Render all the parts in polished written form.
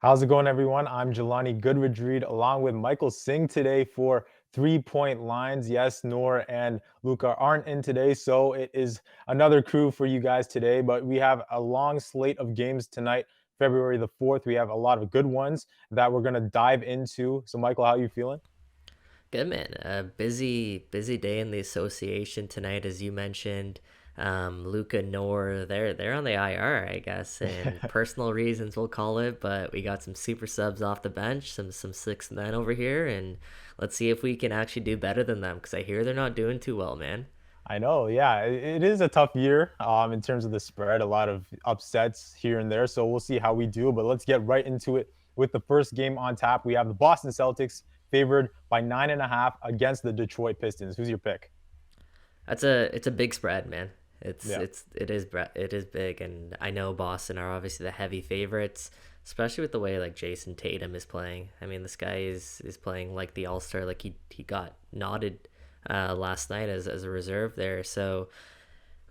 How's it going, everyone? I'm Jelani Goordige-Reid along with Michael Singh today for 3 point lines. Yes, Noor and Luca aren't in today, so it is another crew for you guys today. But we have a long slate of games tonight, February the 4th. We have a lot of good ones that we're going to dive into. So, Michael, how are you feeling? Good man. A busy day in the association tonight, as you mentioned. Luca Noor, they're on the IR, I guess, and personal reasons we'll call it. But we got some super subs off the bench, some 6 men over here, and let's see if we can actually do better than them. Because I hear they're not doing too well, man. I know, yeah, it is a tough year in terms of the spread, a lot of upsets here and there. So we'll see how we do. But let's get right into it with the first game on tap. We have the Boston Celtics favored by 9.5 against the Detroit Pistons. Who's your pick? It's a big spread, man. Yeah. It is big, and I know Boston are obviously the heavy favorites, especially with the way like Jason Tatum is playing. I mean, this guy is playing like the All Star, like he got nodded last night as a reserve there. So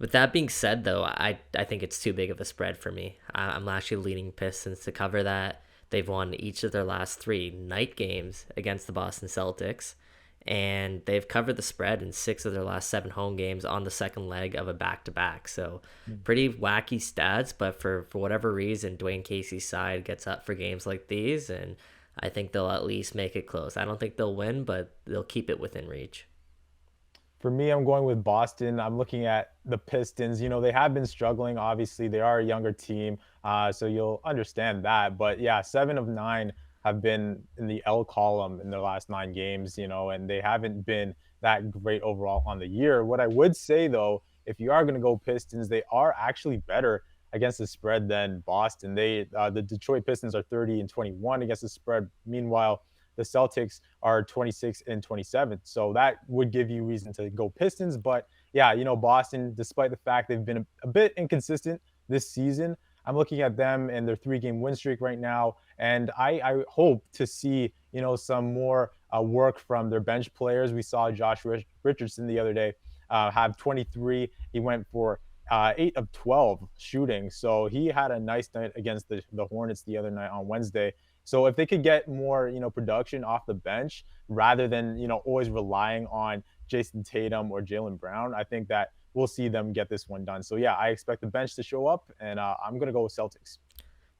with that being said, though, I think it's too big of a spread for me. I'm actually leaning Pistons to cover that. They've won each of their last three night games against the Boston Celtics, and they've covered the spread in six of their last seven home games on the second leg of a back to back. So pretty wacky stats, but for whatever reason, Dwayne Casey's side gets up for games like these, and I think they'll at least make it close. I don't think they'll win, but they'll keep it within reach. For me, I'm going with Boston. I'm looking at the Pistons. They have been struggling. Obviously, they are a younger team, so you'll understand that. But yeah, 7 of 9 have been in the L column in their last 9 games, and they haven't been that great overall on the year. What I would say, though, if you are going to go Pistons, they are actually better against the spread than Boston. The Detroit Pistons are 30 and 21 against the spread. Meanwhile, the Celtics are 26 and 27. So that would give you reason to go Pistons. But yeah, Boston, despite the fact they've been a bit inconsistent this season, I'm looking at them and their 3 game win streak right now. And I hope to see, some more work from their bench players. We saw Josh Richardson the other day have 23. He went for 8 of 12 shooting. So he had a nice night against the Hornets the other night on Wednesday. So if they could get more, production off the bench rather than, always relying on Jason Tatum or Jalen Brown, I think that we'll see them get this one done. So yeah, I expect the bench to show up, and I'm gonna go with Celtics.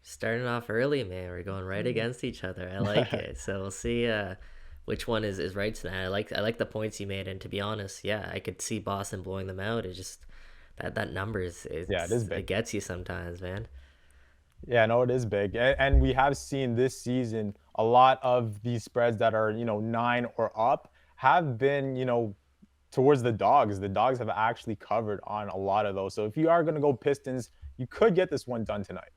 Starting off early, man. We're going right against each other. I like it. So we'll see which one is right tonight. I like the points you made, and to be honest, yeah, I could see Boston blowing them out. It's just that number Yeah, it is it big. gets you sometimes, man. Yeah, no, it is big. And we have seen this season a lot of these spreads that are, 9 or up have been, towards the dogs. The dogs have actually covered on a lot of those. So if you are going to go Pistons, you could get this one done tonight.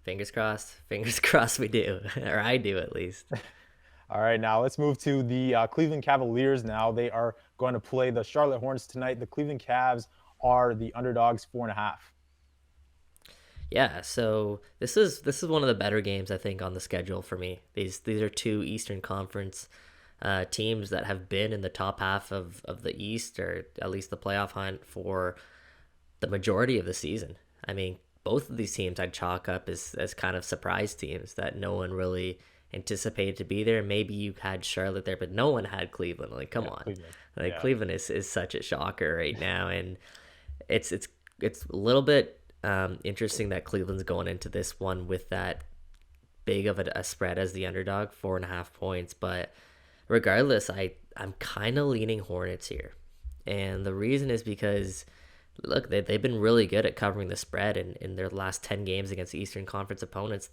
Fingers crossed. Fingers crossed we do, or I do at least. All right, now let's move to the Cleveland Cavaliers. Now they are going to play the Charlotte Hornets tonight. The Cleveland Cavs are the underdogs, 4.5. Yeah, so this is one of the better games I think on the schedule for me. These are two Eastern Conference teams that have been in the top half of the East, or at least the playoff hunt for the majority of the season. I mean, both of these teams I'd chalk up as kind of surprise teams that no one really anticipated to be there. Maybe you had Charlotte there, but no one had Cleveland. Like, come Yeah, on. Cleveland. Like Yeah. Cleveland is such a shocker right now, and it's a little bit interesting that Cleveland's going into this one with that big of a spread as the underdog, 4.5 points. But regardless, I'm kind of leaning Hornets here, and the reason is because look, they've been really good at covering the spread in their last 10 games against Eastern Conference opponents.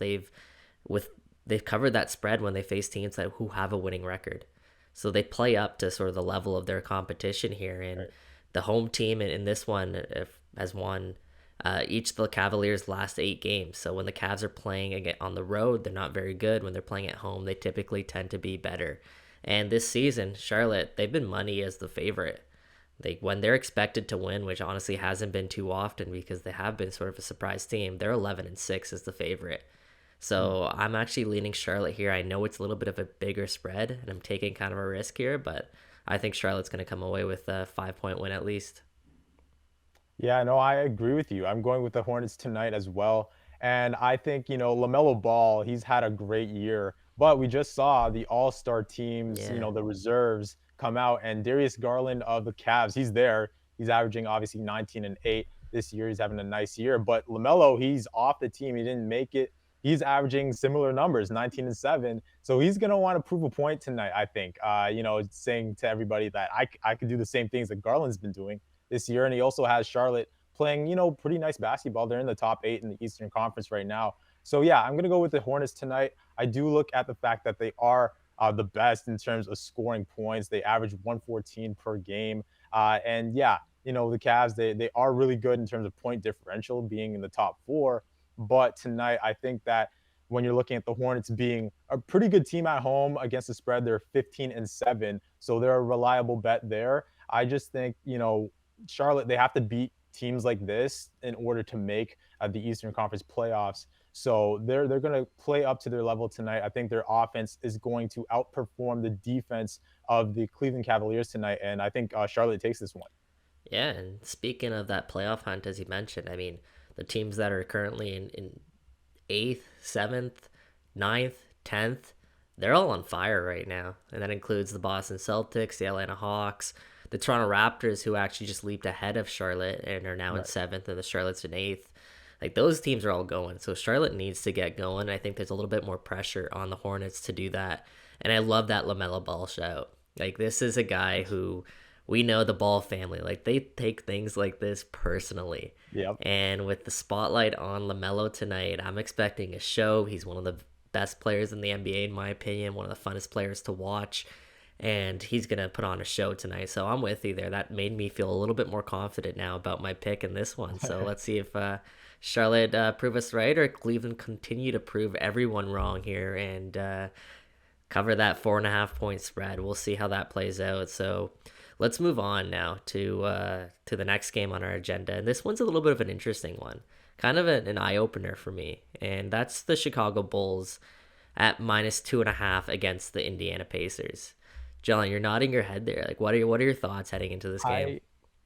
With they've covered that spread when they face teams who have a winning record. So they play up to sort of the level of their competition here. And Right. the home team in this one has won each of the Cavaliers' last 8 games. So when the Cavs are playing again on the road, they're not very good. When they're playing at home, they typically tend to be better. And this season, Charlotte, they've been money as the favorite. When they're expected to win, which honestly hasn't been too often because they have been sort of a surprise team, they're 11-6 as the favorite. Hmm. So I'm actually leaning Charlotte here. I know it's a little bit of a bigger spread, and I'm taking kind of a risk here, but I think Charlotte's going to come away with a 5 point win at least. Yeah, no, I agree with you. I'm going with the Hornets tonight as well. And I think, LaMelo Ball, he's had a great year, but we just saw the all-star teams, Yeah. the reserves come out, and Darius Garland of the Cavs, he's there. He's averaging obviously 19 and 8 this year. He's having a nice year, but LaMelo, he's off the team. He didn't make it. He's averaging similar numbers, 19 and 7. So he's going to want to prove a point tonight, I think. Saying to everybody that I could do the same things that Garland's been doing this year. And he also has Charlotte playing, pretty nice basketball. They're in the top 8 in the Eastern Conference right now. So yeah, I'm going to go with the Hornets tonight. I do look at the fact that they are the best in terms of scoring points. They average 114 per game. And yeah, the Cavs, they are really good in terms of point differential, being in the top 4. But tonight, I think that when you're looking at the Hornets being a pretty good team at home against the spread, they're 15 and 7. So they're a reliable bet there. I just think, Charlotte, they have to beat teams like this in order to make the Eastern Conference playoffs. So they're going to play up to their level tonight. I think their offense is going to outperform the defense of the Cleveland Cavaliers tonight, and I think Charlotte takes this one. Yeah, and speaking of that playoff hunt, as you mentioned, I mean, the teams that are currently in eighth, seventh, ninth, 10th, they're all on fire right now. And that includes the Boston Celtics, the Atlanta Hawks, the Toronto Raptors, who actually just leaped ahead of Charlotte and are now in Right. seventh, and the Charlotte's in eighth. Like those teams are all going. So Charlotte needs to get going. I think there's a little bit more pressure on the Hornets to do that. And I love that LaMelo Ball shout. Like this is a guy who we know the Ball family. Like they take things like this personally. Yep. And with the spotlight on LaMelo tonight, I'm expecting a show. He's one of the best players in the NBA, in my opinion, one of the funnest players to watch. And he's going to put on a show tonight. So I'm with you there. That made me feel a little bit more confident now about my pick in this one. So let's see if Charlotte prove us right or Cleveland continue to prove everyone wrong here and cover that 4.5 point spread. We'll see how that plays out. So let's move on now to the next game on our agenda, and this one's a little bit of an interesting one, kind of an eye opener for me, and that's the Chicago Bulls at -2.5 against the Indiana Pacers. Jelani, you're nodding your head there. Like, what are your thoughts heading into this game? I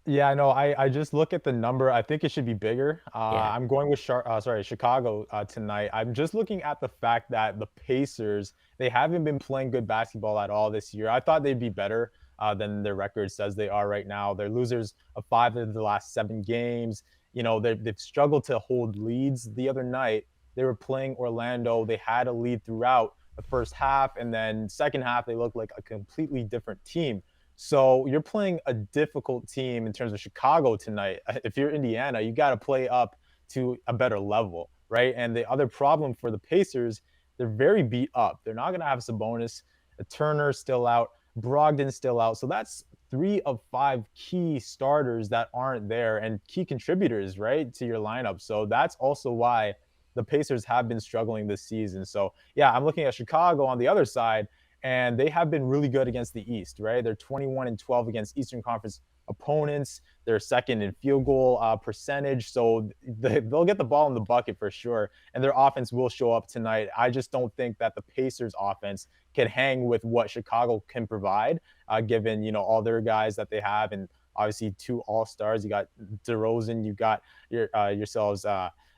Yeah, no, I just look at the number. I think it should be bigger. Yeah, I'm going with Chicago tonight. I'm just looking at the fact that the Pacers, they haven't been playing good basketball at all this year. I thought they'd be better than their record says they are right now. They're losers of 5 of the last 7 games. They've struggled to hold leads. The other night, they were playing Orlando. They had a lead throughout the first half, and then second half, they looked like a completely different team. So you're playing a difficult team in terms of Chicago tonight. If you're Indiana, you got to play up to a better level, right? And the other problem for the Pacers, they're very beat up. They're not going to have Sabonis. Turner still out. Brogdon's still out. So that's 3 of 5 key starters that aren't there and key contributors, right, to your lineup. So that's also why the Pacers have been struggling this season. So yeah, I'm looking at Chicago on the other side, and they have been really good against the East, right? They're 21 and 12 against Eastern Conference opponents. They're second in field goal percentage, so they'll get the ball in the bucket for sure, and their offense will show up tonight. I just don't think that the Pacers' offense can hang with what Chicago can provide, given all their guys that they have, and obviously 2 All-Stars. You got DeRozan, you got yourselves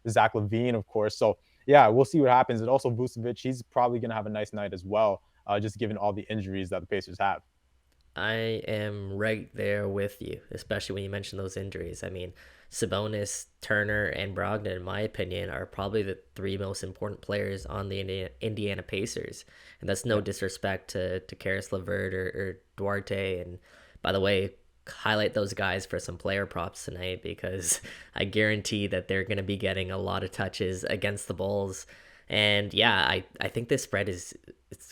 Zach Levine, of course. So yeah, we'll see what happens. And also Vucevic, he's probably going to have a nice night as well, just given all the injuries that the Pacers have. I am right there with you, especially when you mention those injuries. I mean, Sabonis, Turner, and Brogdon, in my opinion, are probably the 3 most important players on the Indiana Pacers. And that's no Yeah. disrespect to Karis LeVert or Duarte. And by the way, highlight those guys for some player props tonight because I guarantee that they're going to be getting a lot of touches against the Bulls. And yeah, I think this spread it's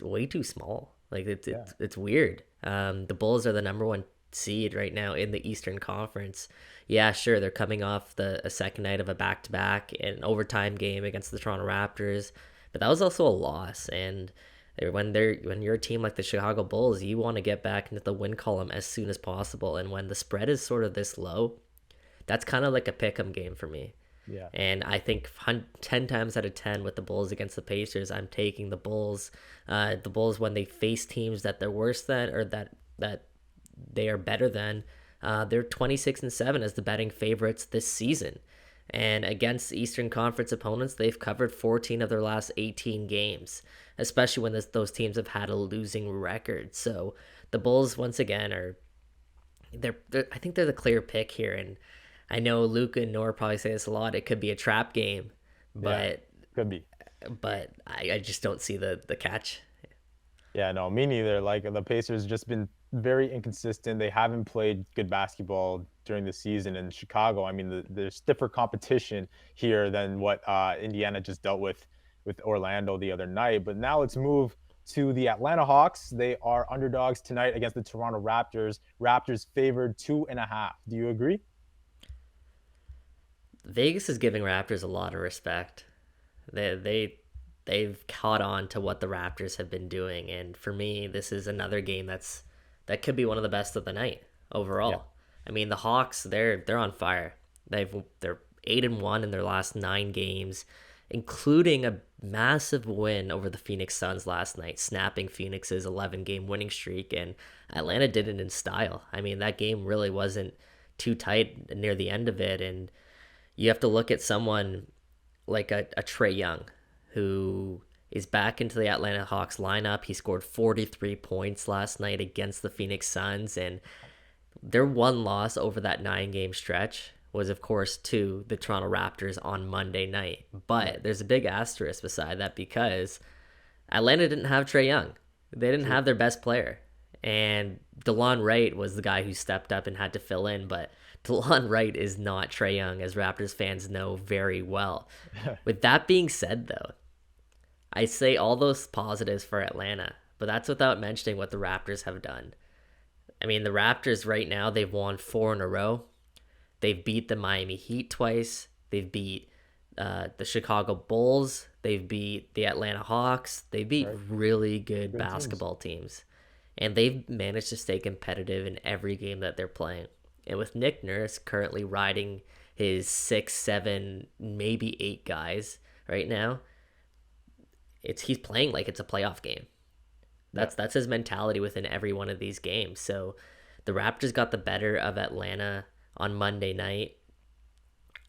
way too small. Like Yeah. it's weird. The Bulls are the number one seed right now in the Eastern Conference. Yeah, sure, they're coming off a second night of a back to back and overtime game against the Toronto Raptors, but that was also a loss. And when you're a team like the Chicago Bulls, you want to get back into the win column as soon as possible. And when the spread is sort of this low, that's kind of like a pick 'em game for me. Yeah. And I think 10 times out of 10 with the Bulls against the Pacers, I'm taking the Bulls. The Bulls, when they face teams that they're worse than or that they are better than, they're 26 and 7 as the betting favorites this season. And against Eastern Conference opponents, they've covered 14 of their last 18 games, especially when those teams have had a losing record. So the Bulls, once again, I think they're the clear pick here. And I know Luca and Nor probably say this a lot. It could be a trap game, Yeah, but could be. I just don't see the catch. Yeah, no, me neither. Like the Pacers just been very inconsistent. They haven't played good basketball during the season in Chicago. I mean, there's stiffer competition here than what Indiana just dealt with Orlando the other night. But now let's move to the Atlanta Hawks. They are underdogs tonight against the Toronto Raptors. Raptors favored 2.5. Do you agree? Vegas is giving Raptors a lot of respect. They've caught on to what the Raptors have been doing, and for me, this is another game that could be one of the best of the night Yeah, overall. I mean, the Hawks they're on fire. They're 8-1 in their last 9 games, including a massive win over the Phoenix Suns last night, snapping Phoenix's 11-game winning streak, and Atlanta did it in style. I mean, that game really wasn't too tight near the end of it, and you have to look at someone like a Trey Young, who is back into the Atlanta Hawks lineup. He scored 43 points last night against the Phoenix Suns, and their one loss over that 9 game stretch was, of course, to the Toronto Raptors on Monday night. But right. there's a big asterisk beside that because Atlanta didn't have Trey Young. They didn't True. have their best player. And DeLon Wright was the guy who stepped up and had to fill in. But DeLon Wright is not Trey Young, as Raptors fans know very well. With that being said, though, I say all those positives for Atlanta, but that's without mentioning what the Raptors have done. I mean, the Raptors right now, they've won 4 in a row. They've beat the Miami Heat twice. They've beat the Chicago Bulls. They've beat the Atlanta Hawks. They beat Right. really good Good teams. basketball teams. And they've managed to stay competitive in every game that they're playing. And with Nick Nurse currently riding his 6, 7, maybe 8 guys right now, he's playing like it's a playoff game. Yeah. That's his mentality within every one of these games. So the Raptors got the better of Atlanta on Monday night.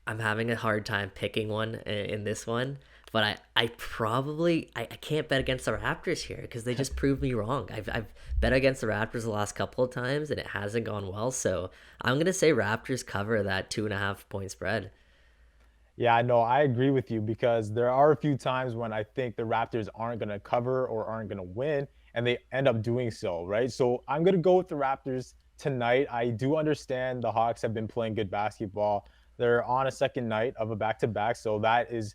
I'm having a hard time picking one in this one, but I can't bet against the Raptors here because they just proved me wrong. I've bet against the Raptors the last couple of times and it hasn't gone well. So I'm gonna say Raptors cover that 2.5 point spread. Yeah, no, I agree with you because there are a few times when I think the Raptors aren't going to cover or aren't going to win, and they end up doing so, right? So I'm going to go with the Raptors tonight. I do understand the Hawks have been playing good basketball. They're on a second night of a back-to-back, so that is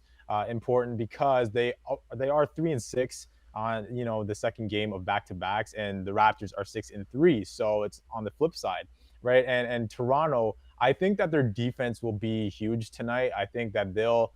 important because they are 3-6 on the second game of back-to-backs, and the Raptors are 6-3. So it's on the flip side, right? And Toronto, I think that their defense will be huge tonight. I think that they'll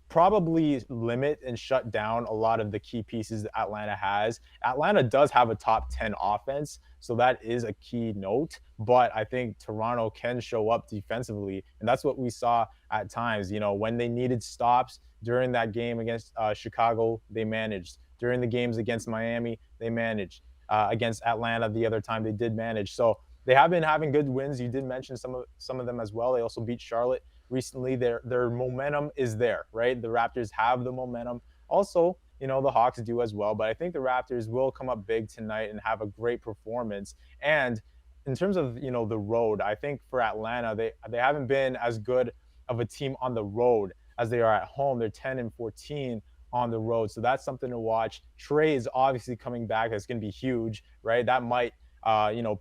probably limit and shut down a lot of the key pieces that Atlanta has. Atlanta does have a top 10 offense, so that is a key note. But I think Toronto can show up defensively. And that's what we saw at times. When they needed stops during that game against Chicago, they managed. During the games against Miami, they managed. Against Atlanta, the other time they did manage. So they have been having good wins. You did mention some of them as well. They also beat Charlotte recently. Their momentum is there, right? The Raptors have the momentum. Also, the Hawks do as well. But I think the Raptors will come up big tonight and have a great performance. And in terms of the road, I think for Atlanta, they haven't been as good of a team on the road as they are at home. They're 10-14 on the road, so that's something to watch. Trey is obviously coming back. That's going to be huge, right? That might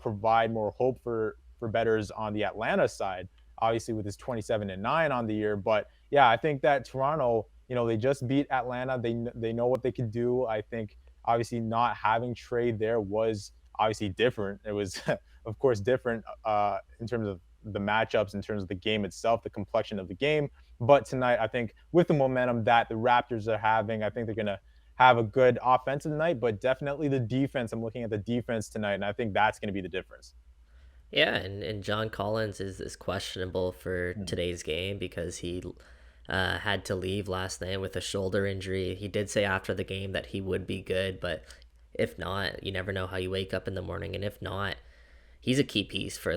provide more hope for bettors on the Atlanta side, obviously with his 27-9 on the year. But yeah, I think that Toronto, they just beat Atlanta. They know what they could do. I think obviously not having Trey there was obviously different. It was of course different in terms of the matchups, in terms of the game itself, the complexion of the game. But tonight, I think with the momentum that the Raptors are having, I think they're gonna have a good offensive night, but definitely the defense. I'm looking at the defense tonight, and I think that's going to be the difference. Yeah, and John Collins is questionable for Mm. today's game because he had to leave last night with a shoulder injury. He did say after the game that he would be good, but if not, you never know how you wake up in the morning. And if not, he's a key piece for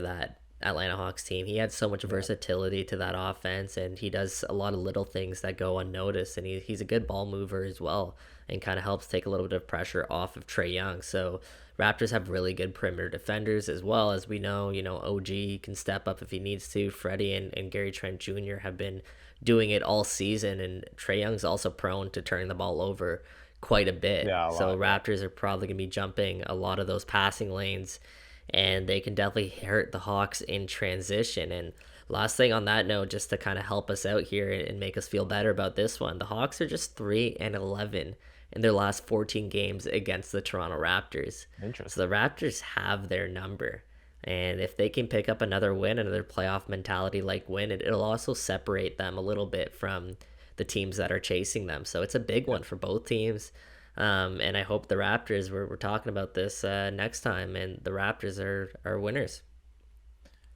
Atlanta Hawks team. He had so much Yeah. versatility to that offense, and he does a lot of little things that go unnoticed. And he's a good ball mover as well, and kind of helps take a little bit of pressure off of Trae Young. So Raptors have really good perimeter defenders as well. As we know, OG can step up if he needs to. Freddie and Gary Trent Jr. have been doing it all season, and Trae Young's also prone to turning the ball over quite a bit. Yeah, a So lot. Yeah. Raptors are probably going to be jumping a lot of those passing lanes, and they can definitely hurt the Hawks in transition. And last thing on that note, just to kind of help us out here and make us feel better about this one, the Hawks are just 3-11 in their last 14 games against the Toronto Raptors. So Interesting. the Raptors have their number. And if they can pick up another win, another playoff mentality like win, it'll also separate them a little bit from the teams that are chasing them. So it's a big Yeah. one for both teams. And I hope the Raptors, we're talking about this next time, and the Raptors are winners.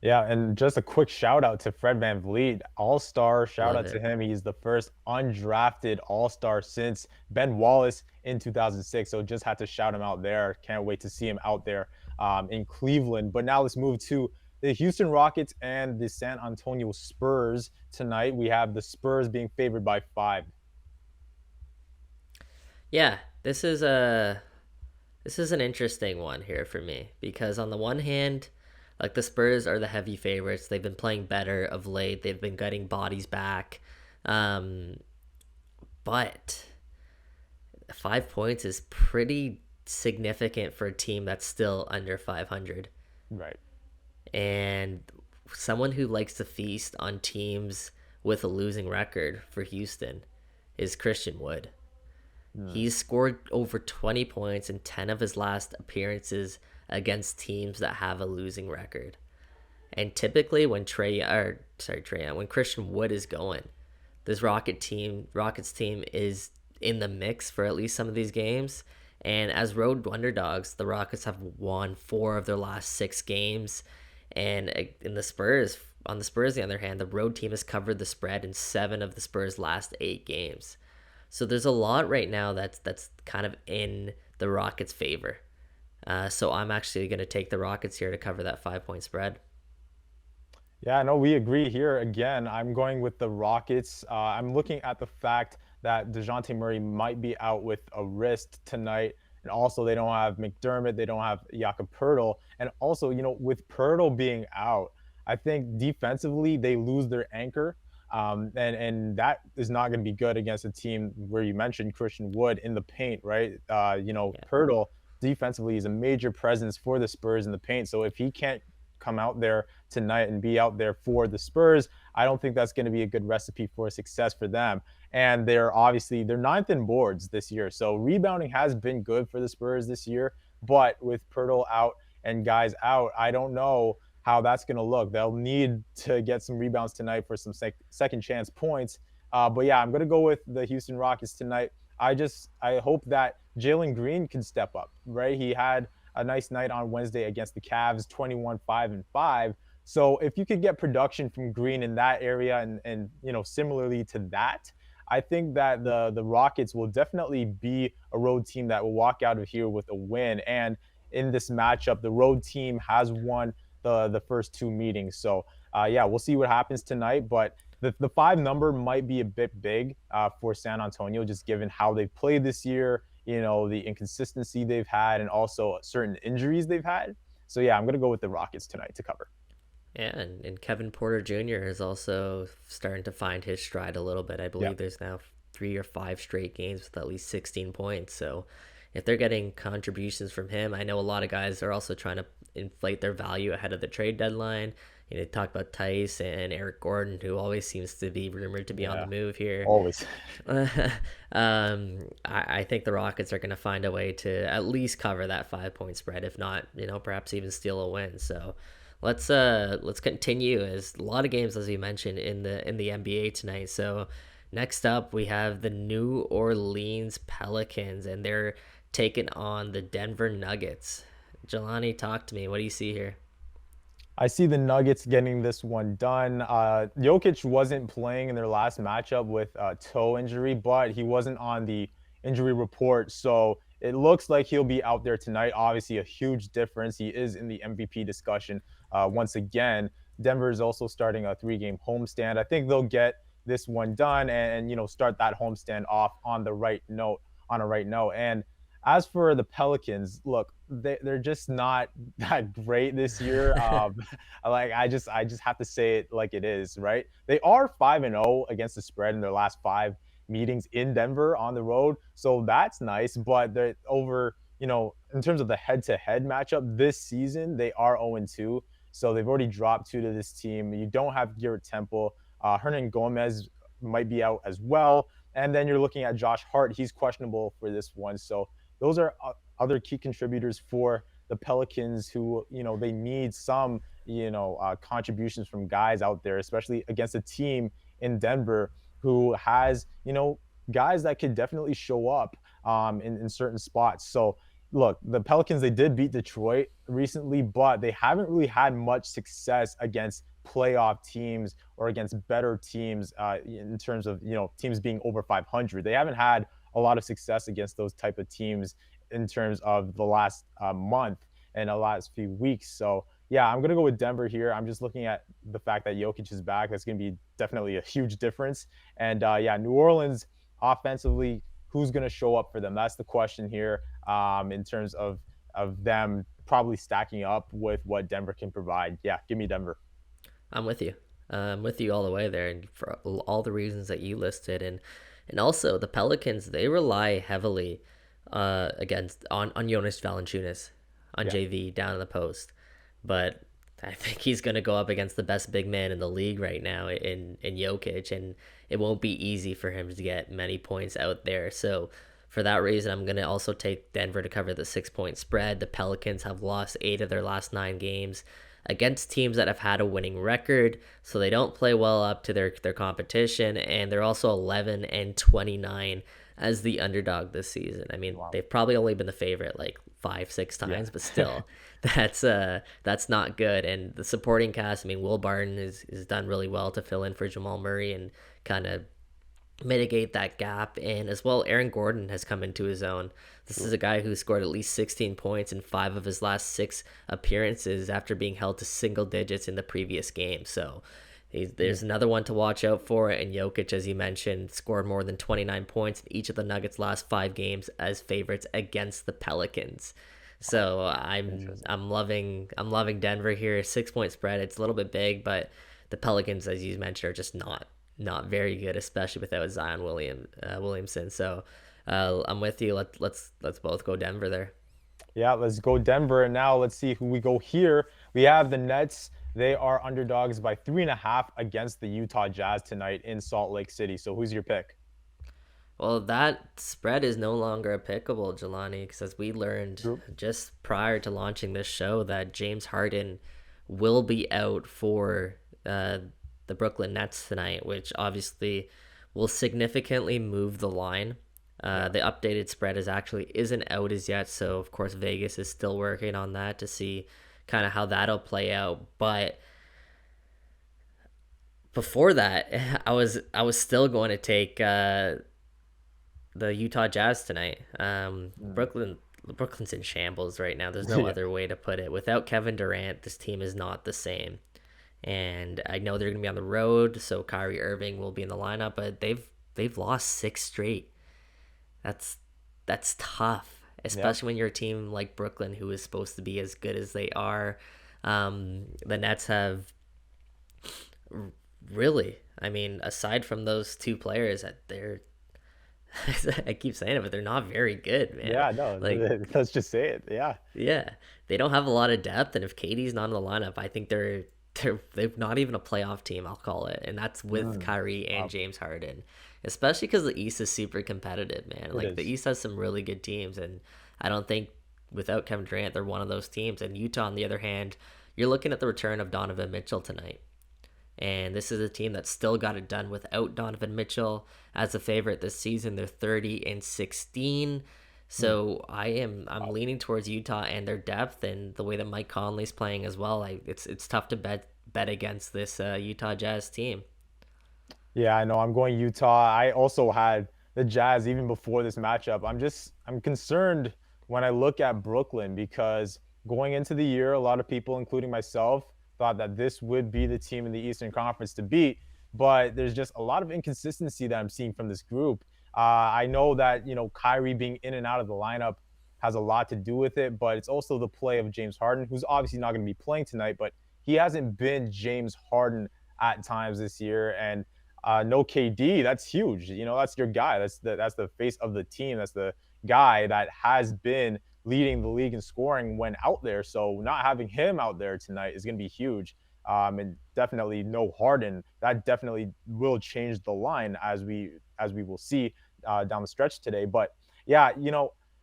Yeah, and just a quick shout out to Fred VanVleet, All-Star. Shout Love out to it. him. He's the first undrafted All-Star since Ben Wallace in 2006. So just had to shout him out there. Can't wait to see him out there in Cleveland. But now let's move to the Houston Rockets and the San Antonio Spurs tonight. We have the Spurs being favored by 5. Yeah, this is an interesting one here for me because on the one hand, like the Spurs are the heavy favorites. They've been playing better of late. They've been getting bodies back. Um, but 5 points is pretty significant for a team that's still under 500. Right. And someone who likes to feast on teams with a losing record for Houston is Christian Wood. Hmm. He's scored over 20 points in 10 of his last appearances against teams that have a losing record. And typically when when Christian Wood is going, this Rockets team is in the mix for at least some of these games. And as road underdogs, the Rockets have won 4 of their last 6 games. And in the Spurs, on the Spurs, on the other hand, the road team has covered the spread in 7 of the Spurs' last 8 games. So there's a lot right now that's kind of in the Rockets' favor. So I'm actually going to take the Rockets here to cover that 5 point spread. Yeah, no, we agree here again. I'm going with the Rockets. I'm looking at the fact that DeJounte Murray might be out with a wrist tonight. And also, they don't have McDermott. They don't have Jakob Pertl. And also, with Pertl being out, I think defensively, they lose their anchor. And that is not going to be good against a team where you mentioned Christian Wood in the paint, right? Yeah. Pertl defensively is a major presence for the Spurs in the paint. So if he can't come out there tonight and be out there for the Spurs, I don't think that's going to be a good recipe for success for them. And they're ninth in boards this year, so rebounding has been good for the Spurs this year. But with Pirtle out and guys out, I don't know how that's going to look. They'll need to get some rebounds tonight for some second chance points. But yeah, I'm going to go with the Houston Rockets tonight. I hope that Jalen Green can step up. Right, he had a nice night on Wednesday against the Cavs, 21, 5, and 5. So if you could get production from Green in that area and similarly to that, I think that the Rockets will definitely be a road team that will walk out of here with a win. And in this matchup, the road team has won the first 2 meetings. So yeah, we'll see what happens tonight. But the 5 number might be a bit big for San Antonio, just given how they've played this year, the inconsistency they've had, and also certain injuries they've had. So yeah, I'm gonna go with the Rockets tonight to cover. Yeah, and Kevin Porter Jr. is also starting to find his stride a little bit. I Yeah. believe there's now 3 or 5 straight games with at least 16 points. So if they're getting contributions from him, I know a lot of guys are also trying to inflate their value ahead of the trade deadline. Talk about Tice and Eric Gordon, who always seems to be rumored to be on the Yeah. move here. Always. I think the Rockets are going to find a way to at least cover that 5 point spread, if not, perhaps even steal a win. So let's continue, as a lot of games, as you mentioned, in the NBA tonight. So next up we have the New Orleans Pelicans, and they're taking on the Denver Nuggets. Jelani, talk to me. What do you see here? I see the Nuggets getting this one done. Jokic wasn't playing in their last matchup with a toe injury, but he wasn't on the injury report. So it looks like he'll be out there tonight. Obviously, a huge difference. He is in the MVP discussion once again. Denver is also starting a 3-game homestand. I think they'll get this one done and start that homestand off on the right note, on a right note. And as for the Pelicans, look, they're just not that great this year. Like I just have to say it like it is, right? They are 5-0 against the spread in their last 5 meetings in Denver on the road, so that's nice. But they're over, in terms of the head-to-head matchup this season, they are 0-2. So they've already dropped two to this team. You don't have Garrett Temple. Hernan Gomez might be out as well. And then you're looking at Josh Hart. He's questionable for this one. So those are other key contributors for the Pelicans who, they need some, contributions from guys out there, especially against a team in Denver who has, guys that could definitely show up in certain spots. So look, the Pelicans, they did beat Detroit recently, but they haven't really had much success against playoff teams or against better teams in terms of, teams being over 500. They haven't had a lot of success against those type of teams in terms of the last month and the last few weeks. So yeah, I'm gonna go with Denver here. I'm just looking at the fact that Jokic is back. That's gonna be definitely a huge difference. And yeah, New Orleans offensively, who's gonna show up for them? That's the question here. In terms of them probably stacking up with what Denver can provide. Yeah, give me Denver. I'm with you. I'm with you all the way there, and for all the reasons that you listed, and also the Pelicans, they rely heavily against on Jonas Valanciunas on Yeah. JV down in the post, but I think he's going to go up against the best big man in the league right now in Jokic, and it won't be easy for him to get many points out there. So for that reason, I'm going to also take Denver to cover the 6 point spread. The Pelicans have lost 8 of their last 9 games against teams that have had a winning record, so they don't play well up to their competition, and they're also 11-29 as the underdog this season. I mean, Wow. they've probably only been the favorite like 5-6 times, Yeah. but still, that's not good. And the supporting cast, I mean, Will Barton is done really well to fill in for Jamal Murray and kind of mitigate that gap. And as well, Aaron Gordon has come into his own. This is a guy who scored at least 16 points in 5 of his last 6 appearances after being held to single digits in the previous game. So there's another one to watch out for. And Jokic, as you mentioned, scored more than 29 points in each of the Nuggets' last 5 games as favorites against the Pelicans. So I'm loving Denver here. 6 point spread. It's a little bit big, but the Pelicans, as you mentioned, are just not very good, especially without Williamson. So I'm with you. Let's both go Denver there. Yeah, let's go Denver. And now let's see who we go here. We have the Nets. They are underdogs by 3.5 against the Utah Jazz tonight in Salt Lake City. So who's your pick? Well, that spread is no longer applicable, Jelani, because as we learned True. just prior to launching this show, that James Harden will be out for the Brooklyn Nets tonight, which obviously will significantly move the line. Yeah. The updated spread isn't out as yet, so of course Vegas is still working on that to see kind of how that'll play out. But before that, I was still going to take the Utah Jazz tonight. Mm. Brooklyn's in shambles right now. There's no Yeah. other way to put it. Without Kevin Durant, this team is not the same. And I know they're gonna be on the road, so Kyrie Irving will be in the lineup, but they've lost 6 straight. That's that's tough, Yeah. especially when you're a team like Brooklyn, who is supposed to be as good as they are. The Nets have really, I mean, aside from those 2 players, that they're I keep saying it, but they're not very good, man. Yeah, no, Like, let's just say it. Yeah. yeah, they don't have a lot of depth, and if Katie's not in the lineup, I think they're not even a playoff team. I'll call it, and that's with Mm. Kyrie and Wow. James Harden, especially because the East is super competitive, man. It Like the is. East has some really good teams, and I don't think without Kevin Durant, they're one of those teams. And Utah, on the other hand, you're looking at the return of Donovan Mitchell tonight. And this is a team that still got it done without Donovan Mitchell as a favorite this season. They're 30-16. Mm. So I'm Wow. leaning towards Utah and their depth and the way that Mike Conley's playing as well. It's tough to bet against this Utah Jazz team. Yeah, I know. I'm going Utah. I also had the Jazz even before this matchup. I'm concerned when I look at Brooklyn because going into the year, a lot of people, including myself, thought that this would be the team in the Eastern Conference to beat. But there's just a lot of inconsistency that I'm seeing from this group. I know that Kyrie being in and out of the lineup has a lot to do with it, but it's also the play of James Harden, who's obviously not going to be playing tonight, but he hasn't been James Harden at times this year, and no KD, that's huge. That's your guy. That's the face of the team. That's the guy that has been leading the league in scoring when out there. So not having him out there tonight is going to be huge. And definitely no Harden. That definitely will change the line as we will see down the stretch today. But yeah,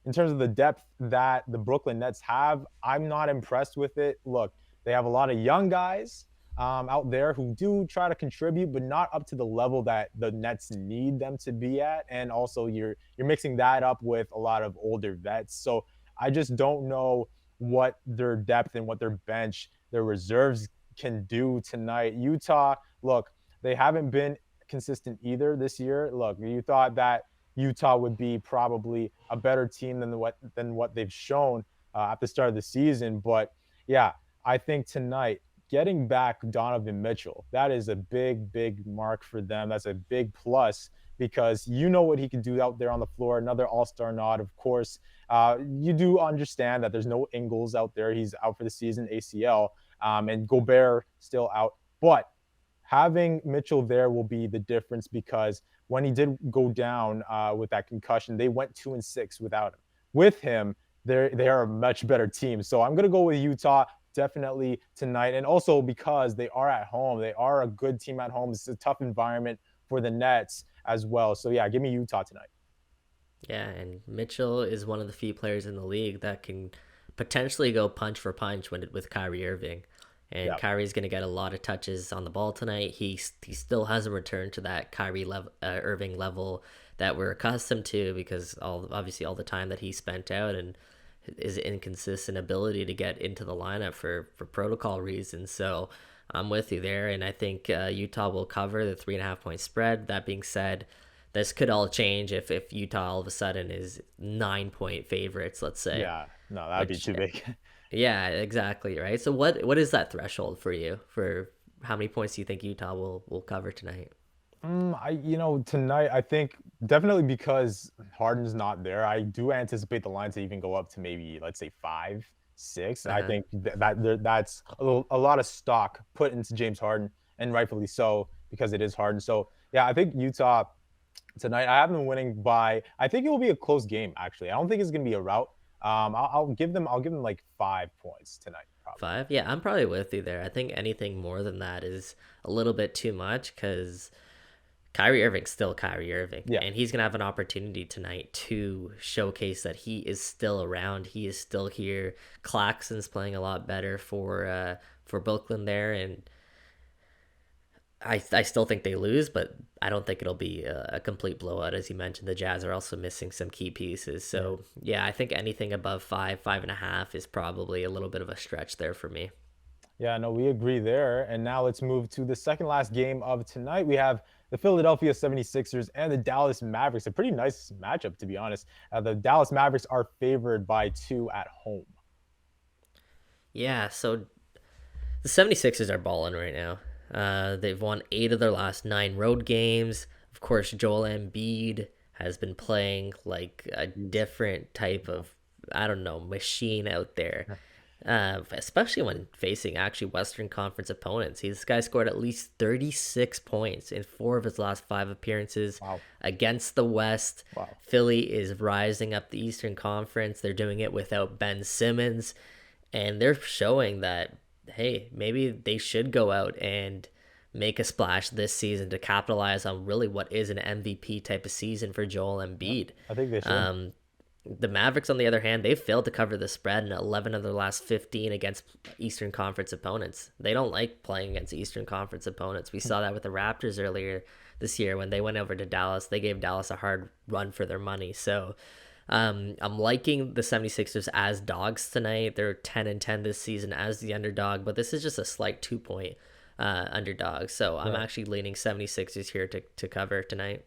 in terms of the depth that the Brooklyn Nets have, I'm not impressed with it. Look, they have a lot of young guys out there who do try to contribute, but not up to the level that the Nets need them to be at. And also, you're mixing that up with a lot of older vets. So I just don't know what their depth and what their bench, their reserves can do tonight. Utah, look, they haven't been consistent either this year. Look, you thought that Utah would be probably a better team than what they've shown at the start of the season, but yeah, I think tonight getting back Donovan Mitchell, that is a big, big mark for them. That's a big plus because you know what he can do out there on the floor. Another all-star nod, of course. You do understand that there's no Ingles out there. He's out for the season, ACL, and Gobert still out. But having Mitchell there will be the difference because when he did go down with that concussion, they went 2-6 without him. With him, they are a much better team. So I'm gonna go with Utah definitely tonight, and also because they are at home, they are a good team at home. It's a tough environment for the Nets as well. So yeah, give me Utah tonight. Yeah, and Mitchell is one of the few players in the league that can potentially go punch for punch with Kyrie Irving. And Yeah. Kyrie's going to get a lot of touches on the ball tonight. He still hasn't returned to that Irving level that we're accustomed to because obviously all the time that he spent out and his inconsistent ability to get into the lineup for protocol reasons. So I'm with you there, and I think Utah will cover the 3.5 point spread. That being said, this could all change if Utah all of a sudden is 9 point favorites, let's say. Yeah, no, that'd be Which, too big. yeah, exactly, right. So what is that threshold for you for how many points do you think Utah will cover tonight? Tonight I think definitely because Harden's not there, I do anticipate the line to even go up to maybe let's say 5, 6. Uh I huh. think that's a lot of stock put into James Harden, and rightfully so because it is Harden. So yeah, I think Utah tonight. I have them winning by. I think it will be a close game. Actually, I don't think it's going to be a rout. I'll give them. I'll give them like 5 points tonight, probably. 5? Yeah, I'm probably with you there. I think anything more than that is a little bit too much because Kyrie Irving's still Kyrie Irving, Yeah. and he's gonna have an opportunity tonight to showcase that he is still around. He is still here. Claxton's playing a lot better for Brooklyn there, and I still think they lose, but I don't think it'll be a complete blowout. As you mentioned, the Jazz are also missing some key pieces. Yeah. So yeah, I think anything above 5.5 is probably a little bit of a stretch there for me. Yeah, no, we agree there. And now let's move to the second last game of tonight. We have the Philadelphia 76ers and the Dallas Mavericks. A pretty nice matchup, to be honest. The Dallas Mavericks are favored by 2 at home. Yeah, so the 76ers are balling right now. They've won 8 of their last 9 road games. Of course, Joel Embiid has been playing like a Huge. different type Yeah. of, I don't know, machine out there. Especially when facing actually Western Conference opponents. This guy scored at least 36 points in 4 of his last 5 appearances Wow. against the West. Wow. Philly is rising up the Eastern Conference. They're doing it without Ben Simmons, and they're showing that, hey, maybe they should go out and make a splash this season to capitalize on really what is an MVP type of season for Joel Yeah. Embiid. I think they should. Um, the Mavericks, on the other hand, they've failed to cover the spread in 11 of their last 15 against Eastern Conference opponents. They don't like playing against Eastern Conference opponents. We saw that with the Raptors earlier this year when they went over to Dallas. They gave Dallas a hard run for their money. So I'm liking the 76ers as dogs tonight. They're 10-10 this season as the underdog, but this is just a slight 2 point underdog. So I'm Yeah. actually leaning 76ers here to cover tonight.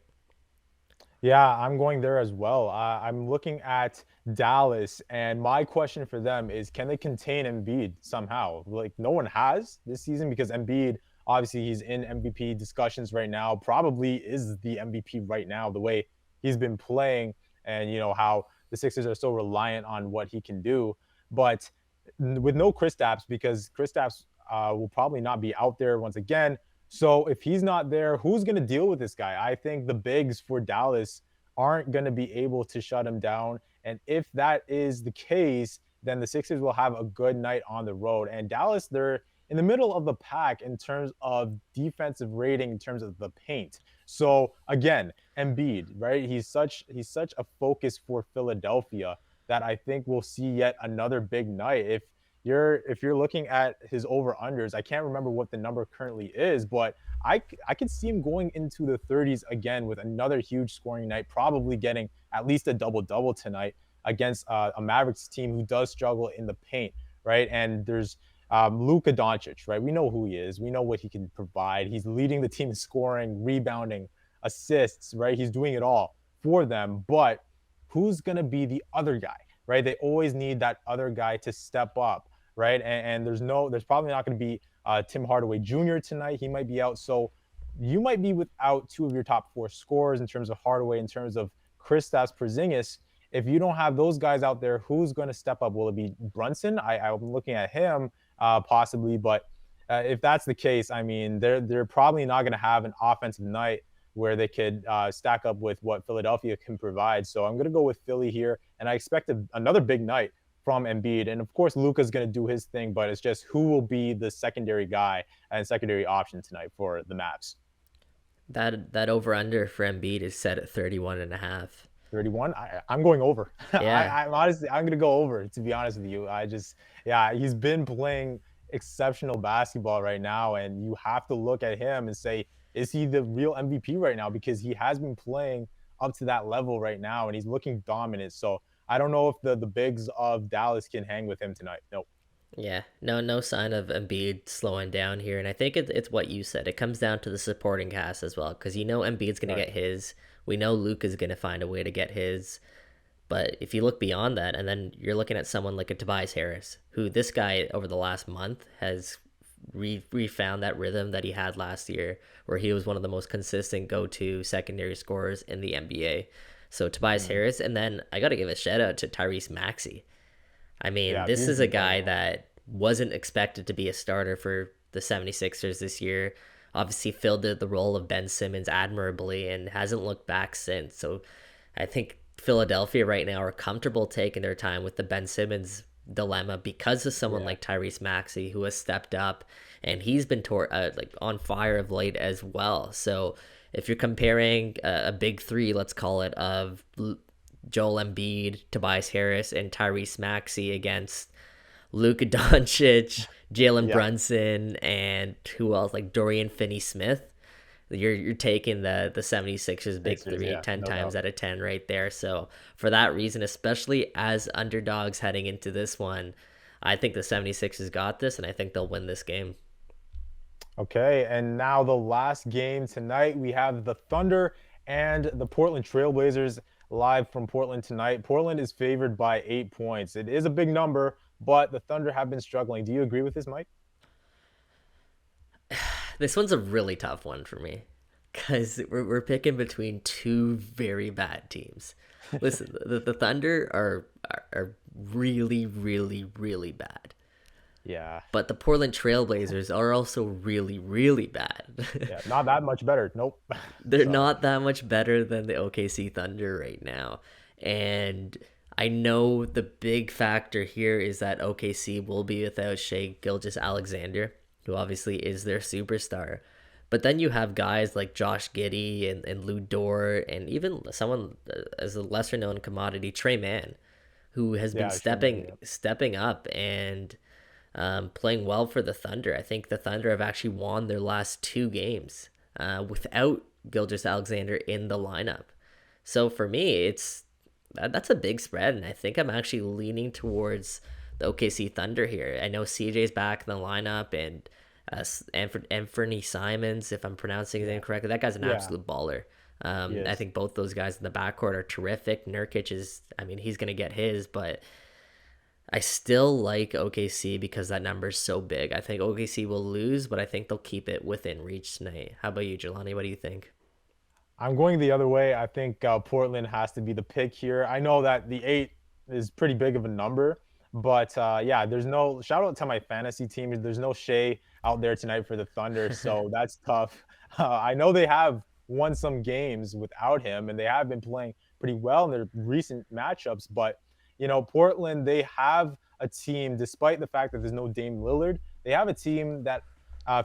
Yeah, I'm going there as well. I'm looking at Dallas, and my question for them is, can they contain Embiid somehow? Like no one has this season because Embiid, obviously, he's in MVP discussions right now. Probably is the MVP right now, the way he's been playing, and how the Sixers are so reliant on what he can do. But with no Kristaps, because Kristaps will probably not be out there once again. So if he's not there, who's going to deal with this guy? I think the bigs for Dallas aren't going to be able to shut him down. And if that is the case, then the Sixers will have a good night on the road. And Dallas, they're in the middle of the pack in terms of defensive rating, in terms of the paint. So again, Embiid, right? He's such a focus for Philadelphia that I think we'll see yet another big night. If you're looking at his over unders, I can't remember what the number currently is, but I could see him going into the 30s again with another huge scoring night, probably getting at least a double double tonight against a Mavericks team who does struggle in the paint, right? And there's Luka Doncic, right? We know who he is. We know what he can provide. He's leading the team in scoring, rebounding, assists, right? He's doing it all for them. But who's going to be the other guy, right? They always need that other guy to step up, right? And there's probably not going to be Tim Hardaway Jr. tonight. He might be out. So you might be without two of your top four scorers in terms of Hardaway, in terms of Kristaps Porzingis. If you don't have those guys out there, who's going to step up? Will it be Brunson? I'm looking at him possibly, but if that's the case, I mean, they're probably not going to have an offensive night where they could stack up with what Philadelphia can provide. So I'm going to go with Philly here, and I expect another big night from Embiid. And of course, Luka's going to do his thing, but it's just who will be the secondary guy and secondary option tonight for the Mavs. That over under for Embiid is set at 31.5. 31. I'm going over. Yeah, I'm honestly, I'm going to go over, to be honest with you. Yeah, he's been playing exceptional basketball right now. And you have to look at him and say, is he the real MVP right now? Because he has been playing up to that level right now and he's looking dominant. So I don't know if the bigs of Dallas can hang with him tonight. No. yeah. No sign of Embiid slowing down here. And I think it's what you said. It comes down to the supporting cast as well. Because Embiid's going to Right. get his. We know Luke is going to find a way to get his. But if you look beyond that, and then you're looking at someone like a Tobias Harris, who this guy over the last month has refound that rhythm that he had last year, where he was one of the most consistent go-to secondary scorers in the NBA. So Tobias Mhm. Harris, and then I got to give a shout out to Tyrese Maxey. I mean, Yeah, this he's is a been playing guy well. that wasn't expected to be a starter for the 76ers this year. Obviously filled the role of Ben Simmons admirably and hasn't looked back since. So I think Philadelphia right now are comfortable taking their time with the Ben Simmons dilemma because of someone Yeah. like Tyrese Maxey who has stepped up and he's been like on fire of late as well. So if you're comparing a big three, let's call it, of Joel Embiid, Tobias Harris, and Tyrese Maxey against Luka Doncic, Jalen Yeah. Brunson, and who else, like Dorian Finney-Smith, you're taking the 76ers big Sixers. three Yeah. 10 No times doubt. out of 10 right there. So for that reason, especially as underdogs heading into this one, I think the 76ers got this and I think they'll win this game. Okay, and now the last game tonight, we have the Thunder and the Portland Trailblazers live from Portland tonight. Portland is favored by 8 points. It is a big number, but the Thunder have been struggling. Do you agree with this, Mike? This one's a really tough one for me because we're picking between two very bad teams. Listen, the Thunder are really, really, really bad. Yeah, But the Portland Trailblazers are also really, really bad. yeah, not that much better. Nope. They're So, not that much better than the OKC Thunder right now. And I know the big factor here is that OKC will be without Shea Gilgeous-Alexander, who obviously is their superstar. But then you have guys like Josh Giddey and Lou Dort, and even someone as a lesser known commodity, Trey Mann, who has been yeah, Sherman, stepping up and playing well for the Thunder. I think the Thunder have actually won their last two games without Gilgeous-Alexander in the lineup. So for me, that's a big spread, and I think I'm actually leaning towards the OKC Thunder here. I know CJ's back in the lineup, and Anthony Simons, if I'm pronouncing his yeah, name correctly, that guy's an yeah, absolute baller. I Yes. think both those guys in the backcourt are terrific. Nurkic is, I mean, he's going to get his, but I still like OKC because that number is so big. I think OKC will lose, but I think they'll keep it within reach tonight. How about you, Jelani? What do you think? I'm going the other way. I think Portland has to be the pick here. I know that the 8 is pretty big of a number, but yeah, there's no shout out to my fantasy team. There's no Shea out there tonight for the Thunder, so that's tough. I know they have won some games without him, and they have been playing pretty well in their recent matchups. But Portland, they have a team, despite the fact that there's no Dame Lillard, they have a team that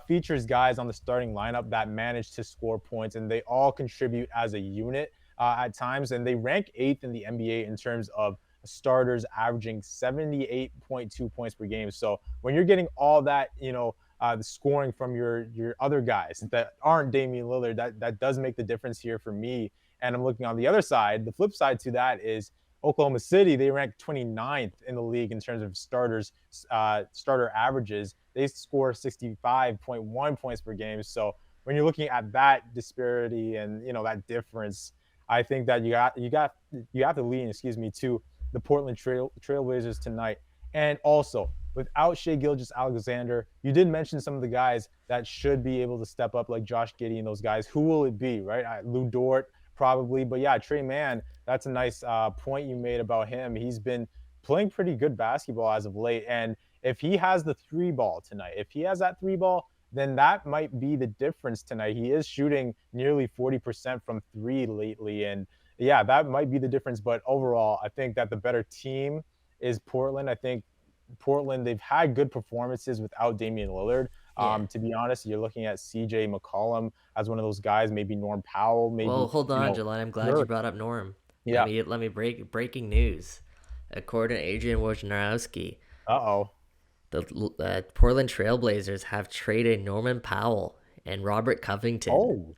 features guys on the starting lineup that manage to score points, and they all contribute as a unit at times. And they rank eighth in the NBA in terms of starters averaging 78.2 points per game. So when you're getting all that, the scoring from your other guys that aren't Damian Lillard, that does make the difference here for me. And I'm looking on the other side. The flip side to that is Oklahoma City. They rank 29th in the league in terms of starter averages. They score 65.1 points per game. So when you're looking at that disparity and that difference, I think that you have to lean, to the Portland Trailblazers tonight. And also, without Shea Gilgeous-Alexander, you did mention some of the guys that should be able to step up, like Josh Giddey and those guys. Who will it be, right? Lou Dort, probably. But yeah, Trey Mann, that's a nice point you made about him. He's been playing pretty good basketball as of late. And if he has the three ball tonight, if he has that three ball, then that might be the difference tonight. He is shooting nearly 40% from three lately. And yeah, that might be the difference. But overall, I think that the better team is Portland. I think Portland, they've had good performances without Damian Lillard. Yeah. To be honest, you're looking at CJ McCollum as one of those guys, maybe Norm Powell, Well, maybe, hold on, Jelani. I'm glad you Nurk. brought up Norm. Let Yeah. me let me break breaking news. According to Adrian Wojnarowski, Uh-oh. the Portland Trailblazers have traded Norman Powell and Robert Covington Oh,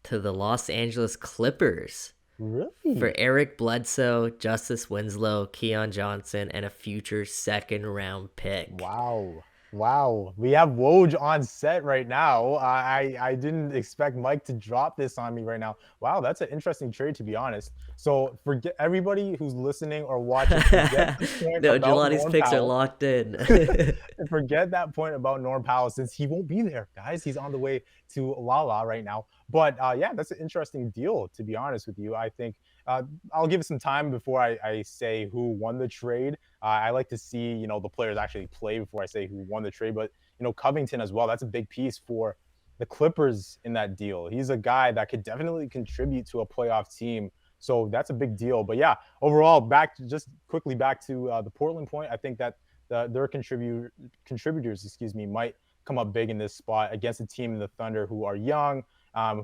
to the Los Angeles Clippers for really? Eric Bledsoe, Justice Winslow, Keon Johnson, and a future second round pick. Wow. Wow. We have Woj on set right now. I didn't expect Mike to drop this on me right now. Wow, that's an interesting trade, to be honest. So forget everybody who's listening or watching, forget the point No, about Jelani's Norm picks are Powell. locked in. And forget that point about Norm Powell since he won't be there, guys. He's on the way to Lala right now. But yeah, that's an interesting deal, to be honest with you. I think I'll give it some time before I say who won the trade. I like to see, the players actually play before I say who won the trade. But, Covington as well, that's a big piece for the Clippers in that deal. He's a guy that could definitely contribute to a playoff team. So that's a big deal. But yeah, overall, just quickly back to the Portland point. I think that their contributors, might come up big in this spot against a team in the Thunder who are young,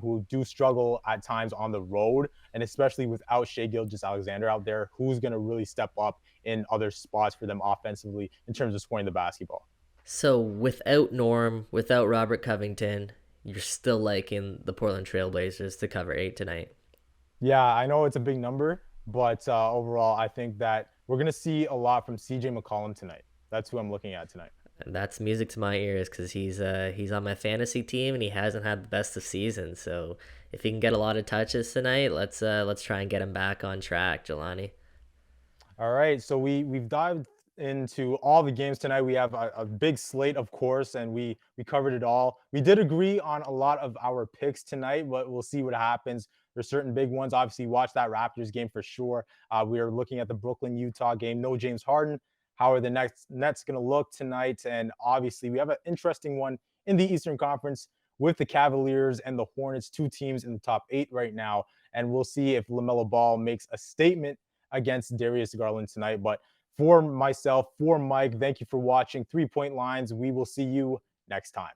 who do struggle at times on the road, and especially without Shea Gilgeous-Alexander out there, who's going to really step up in other spots for them offensively in terms of scoring the basketball. So without Norm, without Robert Covington, you're still liking the Portland Trailblazers to cover 8 tonight. Yeah, I know it's a big number, but overall, I think that we're going to see a lot from CJ McCollum tonight. That's who I'm looking at tonight. And that's music to my ears because he's on my fantasy team and he hasn't had the best of seasons. So if he can get a lot of touches tonight, let's try and get him back on track, Jelani. All right, so we've dived into all the games tonight. We have a big slate, of course, and we covered it all. We did agree on a lot of our picks tonight, but we'll see what happens. There's certain big ones. Obviously, watch that Raptors game for sure. We are looking at the Brooklyn Utah game. No James Harden. How are the Nets going to look tonight? And obviously, we have an interesting one in the Eastern Conference with the Cavaliers and the Hornets, two teams in the top 8 right now. And we'll see if LaMelo Ball makes a statement against Darius Garland tonight. But for myself, for Mike, thank you for watching 3 Point Lines. We will see you next time.